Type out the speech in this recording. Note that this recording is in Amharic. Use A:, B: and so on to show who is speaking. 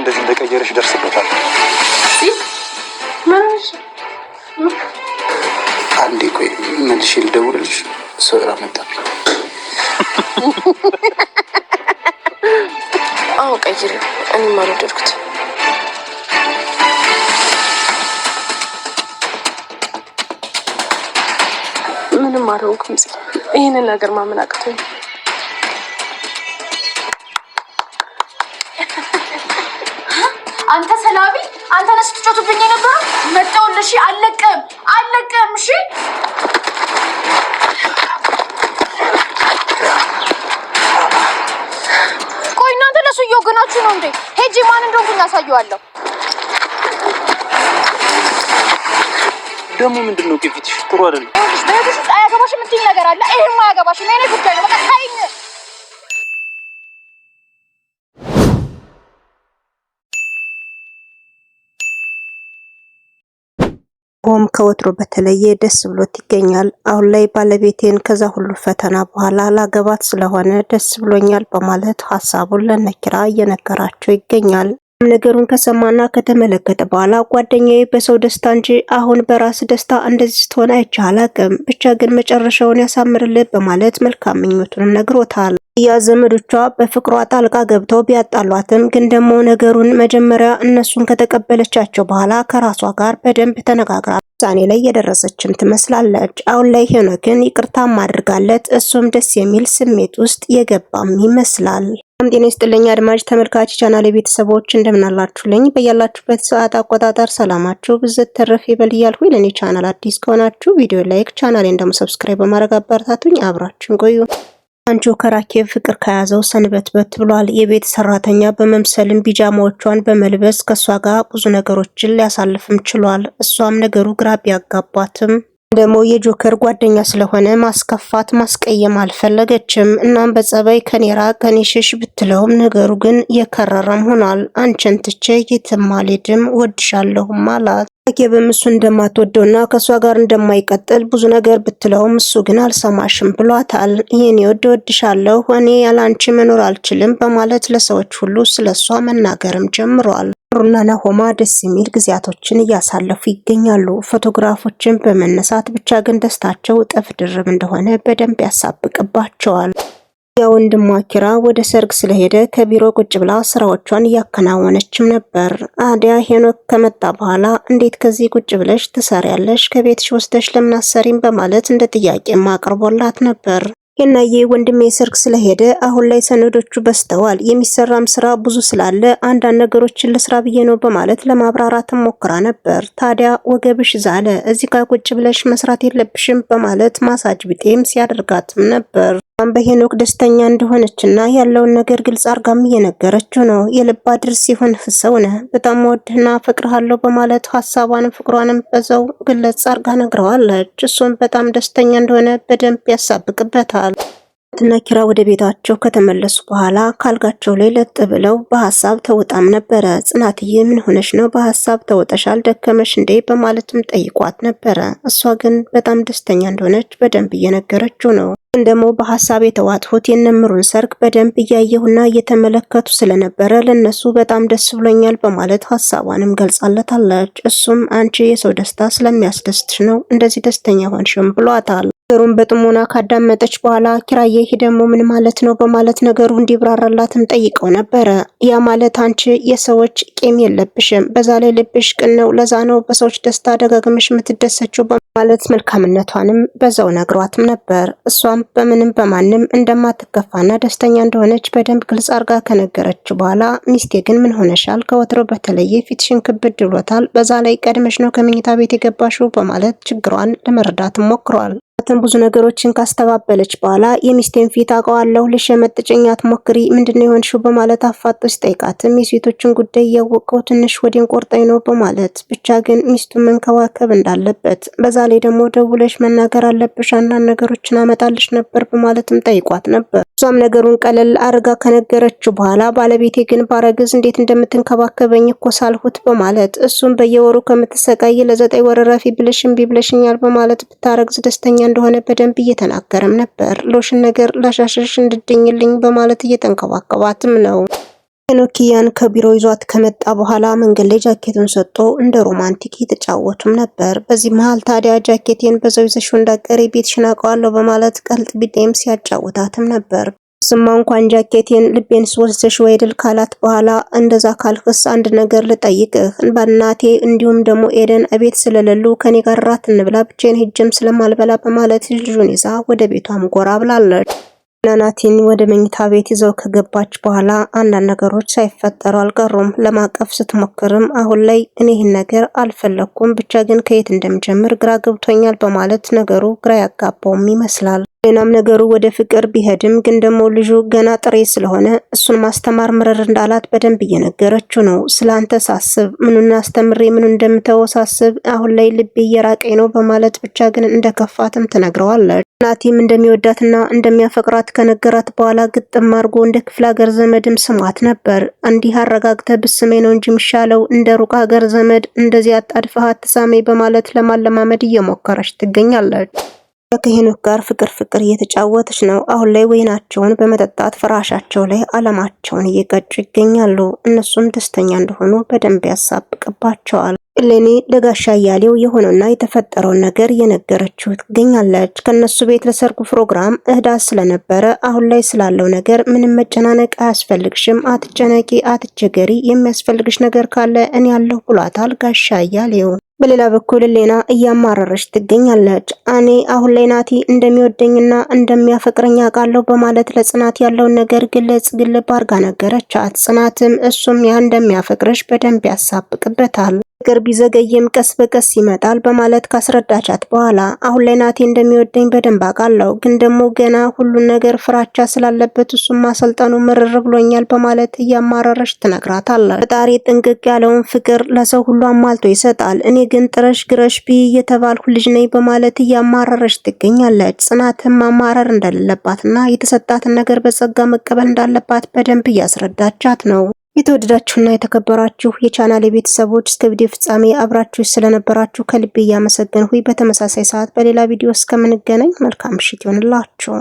A: እንደዚህ እንደቀየረሽ ደርስበታል። አንዴ ቆይ መልሼ ልደውልልሽ። ሰው መጣብኝ።
B: አዎ ቀይሪ። እኔም አልወደድኩት። ምንም አልሆንኩም። ይህንን ነገር ማመን አቅቶኝ
C: አንተ ሰላቢ አንተ ነህ ስትጮቱብኝ የነበረው። መጣሁልሽ። አለቅም። እሺ ቆይ እናንተ ለሱ እየወገናችሁ ነው እንዴ? ሄጂ ማን እንደሆንኩኝ አሳየዋለሁ።
A: ደግሞ ምንድነው ከፊትሽ ጥሩ አይደለም።
C: እሺ በህይወትሽ አያገባሽም የምትይኝ ነገር አለ። ይሄማ አያገባሽም። የእኔ ጉዳይ ነው። በቃ ታይኝ።
D: ሆም ከወትሮ በተለየ ደስ ብሎት ይገኛል። አሁን ላይ ባለቤቴን ከዛ ሁሉ ፈተና በኋላ ላገባት ስለሆነ ደስ ብሎኛል በማለት ሀሳቡን ለነኪራ እየነገራቸው ይገኛል። ነገሩን ከሰማና ከተመለከተ በኋላ ጓደኛዬ በሰው ደስታ እንጂ አሁን በራስ ደስታ እንደዚህ ስትሆን አይቼ አላቅም፣ ብቻ ግን መጨረሻውን ያሳምርልህ በማለት መልካም ምኞቱንም ነግሮታል። ያ ዘመዶቿ በፍቅሯ ጣልቃ ገብተው ቢያጣሏትም ግን ደግሞ ነገሩን መጀመሪያ እነሱን ከተቀበለቻቸው በኋላ ከራሷ ጋር በደንብ ተነጋግራ ውሳኔ ላይ የደረሰችም ትመስላለች። አሁን ላይ ሄኖክን ይቅርታም አድርጋለት እሱም ደስ የሚል ስሜት ውስጥ የገባም ይመስላል። ጤና ይስጥልኝ አድማጭ ተመልካች ቻናል ቤተሰቦች እንደምናላችሁልኝ በያላችሁበት ሰዓት አቆጣጠር ሰላማችሁ ብዝት ተረፍ ይበል እያልኩኝ ለኔ ቻናል አዲስ ከሆናችሁ ቪዲዮ ላይክ ቻናሌን ደግሞ ሰብስክራይብ በማድረግ አበረታቱኝ። አብራችሁን ቆዩ። አንቺ ከራኬብ ፍቅር ከያዘው ሰንበትበት ብሏል። የቤት ሰራተኛ በመምሰልም ቢጃማዎቿን በመልበስ ከሷ ጋር ብዙ ነገሮችን ሊያሳልፍም ችሏል። እሷም ነገሩ ግራ ቢያጋባትም ደግሞ የጆከር ጓደኛ ስለሆነ ማስከፋት ማስቀየም አልፈለገችም። እናም በጸባይ ከኔራ ከኔሽሽ ብትለውም ነገሩ ግን የከረረም ሆኗል። አንቺን ትቼ የትም አልሄድም ወድሻለሁም አላት። ራኬብም እሱ እንደማትወደውና ከሷ ጋር እንደማይቀጥል ብዙ ነገር ብትለውም እሱ ግን አልሰማሽም ብሏታል። የኔ ወድሻለሁ፣ እኔ ያላንቺ መኖር አልችልም በማለት ለሰዎች ሁሉ ስለሷ መናገርም ጀምሯል። ሩና ናሆማ ደስ የሚል ጊዜያቶችን እያሳለፉ ይገኛሉ። ፎቶግራፎችን በመነሳት ብቻ ግን ደስታቸው እጥፍ ድርብ እንደሆነ በደንብ ያሳብቅባቸዋል። የወንድሟ ኪራ ወደ ሰርግ ስለሄደ ከቢሮ ቁጭ ብላ ስራዎቿን እያከናወነችም ነበር። አዲያ ሄኖክ ከመጣ በኋላ እንዴት ከዚህ ቁጭ ብለሽ ትሰሪያለሽ? ከቤትሽ ወስደሽ ለምን አሰሪም በማለት እንደ ጥያቄም አቅርቦላት ነበር። የናዬ ወንድሜ ሰርግ ስለሄደ አሁን ላይ ሰነዶቹ በስተዋል፣ የሚሰራም ስራ ብዙ ስላለ አንዳንድ ነገሮችን ለስራ ብዬ ነው በማለት ለማብራራት ሞክራ ነበር። ታዲያ ወገብሽ ዛለ፣ እዚህ ጋር ቁጭ ብለሽ መስራት የለብሽም በማለት ማሳጅ ቢጤም ሲያደርጋትም ነበር። በሄኖክ ደስተኛ እንደሆነችና ያለውን ነገር ግልጽ አርጋም እየነገረችው ነው። የልብ አድርስ ሲሆን ሰው ነህ፣ በጣም ወድህና ፈቅርሃለሁ በማለት ሀሳቧንም ፍቅሯንም በዛው ግልጽ አርጋ ነግረዋለች። እሱም በጣም ደስተኛ እንደሆነ በደንብ ያሳብቅበታል። እና ኪራ ወደ ቤታቸው ከተመለሱ በኋላ ካልጋቸው ላይ ለጥ ብለው በሐሳብ ተውጣም ነበረ። ጽናትዬ ምን ሆነሽ ነው በሐሳብ ተውጠሻል ደከመሽ እንዴ በማለትም ጠይቋት ነበረ። እሷ ግን በጣም ደስተኛ እንደሆነች በደንብ እየነገረችው ነው። ግን ደግሞ በሐሳብ የተዋጥሁት የነምሩን ሰርግ በደንብ እያየሁና እየተመለከቱ ስለነበረ ለነሱ በጣም ደስ ብሎኛል በማለት ሐሳቧንም ገልጻለታለች። እሱም አንቺ የሰው ደስታ ስለሚያስደስትሽ ነው እንደዚህ ደስተኛ ሆንሽም ብሏታል። ነገሩን በጥሞና ካዳመጠች በኋላ ኪራዬ ይሄ ደግሞ ምን ማለት ነው በማለት ነገሩ እንዲብራራላትም ጠይቀው ነበረ። ያ ማለት አንቺ የሰዎች ቂም የለብሽም፣ በዛ ላይ ልብሽ ቅን ነው፣ ለዛ ነው በሰዎች ደስታ ደጋግመሽ የምትደሰችው በማለት መልካምነቷንም በዛው ነግሯትም ነበር። እሷም በምንም በማንም እንደማትከፋና ደስተኛ እንደሆነች በደንብ ግልጽ አርጋ ከነገረች በኋላ ሚስቴ ግን ምን ሆነሻል? ከወትሮ በተለየ ፊትሽን ክብድ ብሎታል፣ በዛ ላይ ቀድመሽ ነው ከመኝታ ቤት የገባሽው በማለት ችግሯን ለመረዳት ሞክሯል። ብዙ ነገሮችን ካስተባበለች በኋላ የሚስቴን ፊት አውቀዋለሁ ልሸመጥጭኝ አትሞክሪ ምንድነው የሆንሽው በማለት አፋጦ ሲጠይቃትም የሴቶችን ጉዳይ ያወቀው ትንሽ ወዲን ቆርጠኝ ነው በማለት ብቻ ግን ሚስቱን መንከባከብ እንዳለበት በዛ ላይ ደግሞ ደውለሽ መናገር አለብሽ አንዳንድ ነገሮችን አመጣልሽ ነበር በማለትም ጠይቋት ነበር። እሷም ነገሩን ቀለል አርጋ ከነገረችው በኋላ ባለቤቴ ግን ባረግዝ እንዴት እንደምትንከባከበኝ እኮ ሳልሁት በማለት እሱም በየወሩ ከምትሰቃይ ለ9 ወር ረፊ ብለሽ እምቢ ብለሽኛል በማለት ብታረግዝ ደስተኛ እንደሆነ በደንብ እየተናገረም ነበር። ሎሽን ነገር ላሻሽሽ እንድድኝልኝ በማለት እየተንከባከባትም ነው። ሄኖክያን ከቢሮ ይዟት ከመጣ በኋላ መንገድ ላይ ጃኬቱን ሰጥቶ እንደ ሮማንቲክ እየተጫወቱም ነበር። በዚህ መሃል ታዲያ ጃኬቴን በዛው ይዘሽው እንዳትቀሪ ቤትሽን አውቀዋለሁ በማለት ቀልጥ ቢጤም ሲያጫውታትም ነበር። ስማ እንኳን ጃኬቴን ልቤን ወስደሽ ወይድል ካላት በኋላ እንደዛ ካልክስ አንድ ነገር ልጠይቅህ በእናቴ እንዲሁም ደግሞ ኤደን እቤት ስለሌሉ ከኔ ጋር ራት እንብላ ብቻዬን ሄጄም ስለማልበላ በማለት ልጁን ይዛ ወደ ቤቷም ጎራ ብላለች። ናቲን ወደ መኝታ ቤት ይዘው ከገባች በኋላ አንዳንድ ነገሮች ሳይፈጠሩ አልቀሩም። ለማቀፍ ስትሞክርም አሁን ላይ እኔ ይህን ነገር አልፈለኩም ብቻ ግን ከየት እንደምጀምር ግራ ገብቶኛል በማለት ነገሩ ግራ ያጋባውም ይመስላል። ሌላም ነገሩ ወደ ፍቅር ቢሄድም ግን ደግሞ ልጁ ገና ጥሬ ስለሆነ እሱን ማስተማር ምርር እንዳላት በደንብ እየነገረችው ነው። ስላንተ ሳስብ ምኑን አስተምሬ ምኑን እንደምተው ሳስብ አሁን ላይ ልቤ እየራቀኝ ነው በማለት ብቻ ግን እንደከፋትም ትነግረዋለች። ናቲም እንደሚወዳትና እንደሚያፈቅራት ከነገራት በኋላ ግጥም አድርጎ እንደ ክፍለ ሀገር ዘመድም ስሟት ነበር። እንዲህ አረጋግተ ብስሜ ነው እንጂ የሚሻለው እንደ ሩቅ ሀገር ዘመድ እንደዚህ አጣድፈሃት ትሳሜ በማለት ለማለማመድ እየሞከረች ትገኛለች። ከሄኖክ ጋር ፍቅር እየተጫወተች ነው። አሁን ላይ ወይናቸውን በመጠጣት ፍራሻቸው ላይ አለማቸውን እየቀጩ ይገኛሉ። እነሱም ደስተኛ እንደሆኑ በደንብ ያሳብቅባቸዋል። ለኔ ለጋሻ እያሌው የሆነውና የተፈጠረውን ነገር እየነገረችው ትገኛለች። ከነሱ ቤት ለሰርጉ ፕሮግራም እህዳት ስለነበረ አሁን ላይ ስላለው ነገር ምንም መጨናነቅ አያስፈልግሽም፣ አትጨነቂ፣ አትቸገሪ፣ የሚያስፈልግሽ ነገር ካለ እኔ ያለሁ ብሏታል ጋሻ እያሌው። በሌላ በኩል ሌና እያማረረች ትገኛለች። እኔ አሁን ላይ ናቲ እንደሚወደኝና እንደሚያፈቅረኝ አውቃለሁ በማለት ለጽናት ያለውን ነገር ግልጽ አርጋ ነገረቻት። ጽናትም እሱም ያ እንደሚያፈቅረሽ በደንብ ያሳብቅበታል፣ ነገር ቢዘገይም ቀስ በቀስ ይመጣል በማለት ካስረዳቻት በኋላ አሁን ላይ ናቲ እንደሚወደኝ በደንብ አውቃለሁ፣ ግን ደግሞ ገና ሁሉን ነገር ፍራቻ ስላለበት እሱም ማሰልጠኑ ምርር ብሎኛል በማለት እያማረረች ትነግራታለች። ፈጣሪ ጥንቅቅ ያለውን ፍቅር ለሰው ሁሉ አሟልቶ ይሰጣል፣ እኔ ግን ጥረሽ ግረሽ ቢ የተባልኩ ልጅ ነኝ በማለት እያማረረች ትገኛለች። ጽናትም ማማረር እንደሌለባትና የተሰጣትን ነገር በጸጋ መቀበል እንዳለባት በደንብ እያስረዳቻት ነው። የተወደዳችሁና የተከበራችሁ የቻናሌ ቤተሰቦች እስከ ቪዲዮ ፍጻሜ አብራችሁ ስለነበራችሁ ከልቤ እያመሰገንኩ በተመሳሳይ ሰዓት በሌላ ቪዲዮ እስከምንገናኝ መልካም ምሽት ይሁንላችሁ።